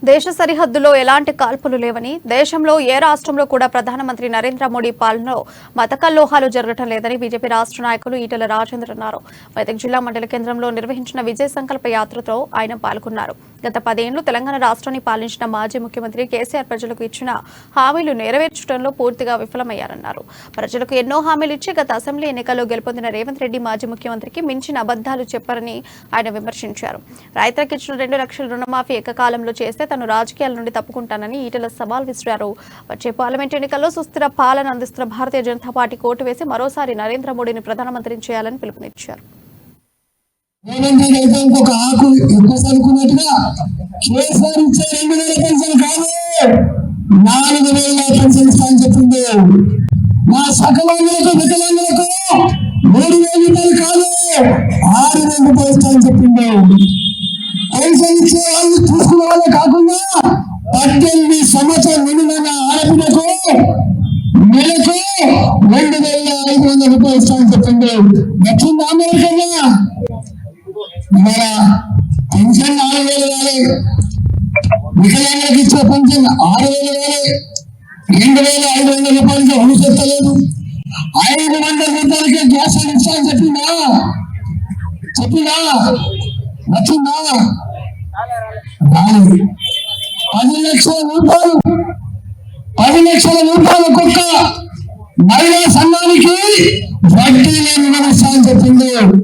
దేశ సరిహద్దులో ఎలాంటి కాల్పులు లేవని, దేశంలో ఏ రాష్ట్రంలో కూడా ప్రధానమంత్రి నరేంద్ర మోడీ పాలనలో మత కల్లోహాలు జరగటం లేదని బీజేపీ రాష్ట్ర నాయకులు ఈటెల రాజేందర్ అన్నారు. మెదక్ జిల్లా మండల కేంద్రంలో నిర్వహించిన విజయ సంకల్ప యాత్రతో ఆయన పాల్గొన్నారు. గత 10 ఏళ్లు తెలంగాణ రాష్ట్రాన్ని పాలించిన మాజీ ముఖ్యమంత్రి కేసీఆర్ ప్రజలకు ఇచ్చిన హామీలు నెరవేర్చడంలో పూర్తిగా విఫలమయ్యారన్నారు. ప్రజలకు ఎన్నో హామీలు ఇచ్చి గత అసెంబ్లీ ఎన్నికల్లో గెలుపొందిన రేవంత్ రెడ్డి మాజీ ముఖ్యమంత్రికి మించిన అబద్దాలు చెప్పారని ఆయన విమర్శించారు. రైతులకు ఇచ్చిన 2 లక్షల రుణమాఫీ ఏకకాలంలో చేస్తే తను రాజకీయాల నుండి తప్పుకుంటానని ఈటెల సవాల్ విసిరారు. వచ్చే పార్లమెంట్ ఎన్నికల్లో సుస్థిర పాలన అందిస్తున్న భారతీయ జనతా పార్టీ కోటు వేసి మరోసారి నరేంద్ర మోడీని ప్రధానమంత్రిని చేయాలని పిలుపునిచ్చారు. ఇంకొక ఆకు ఎక్కువ అనుకున్నట్టుగా కేసీఆర్ ఇచ్చే 2000 పెన్షన్ కాదు 4000 పెన్షన్ ఇస్తా అని చెప్పింది. మా సకలాంగులకు వికలాంగులకు 3000 రూపాయలు కాదు 6000 రూపాయలు ఇస్తా అని చెప్పింది. పెన్షన్ ఇచ్చే వాళ్ళు చూసుకునే వాళ్ళే కాకుండా 18 సంవత్సరాలు నిండిన ఆడపిల్లకు నెలకు 2500 రూపాయలు ఇస్తా అని చెప్పింది. దక్షిణ అమెరికా మన పెన్షన్ 4000 కావాలి, వికలాంగులకు ఇచ్చే పెన్షన్ 6000 కావాలి, 2500 రూపాయలకి అనుసరించలేదు. 500 రూపాయలకే గ్యాస్ ఇస్తా అని చెప్పిందా వచ్చిందా? రాలేదు. 10 లక్షల రూపాయలు ఒక్కొక్క మహిళా సంఘానికి వడ్డీ లేని వ్యవస్థ అని చెప్పింది.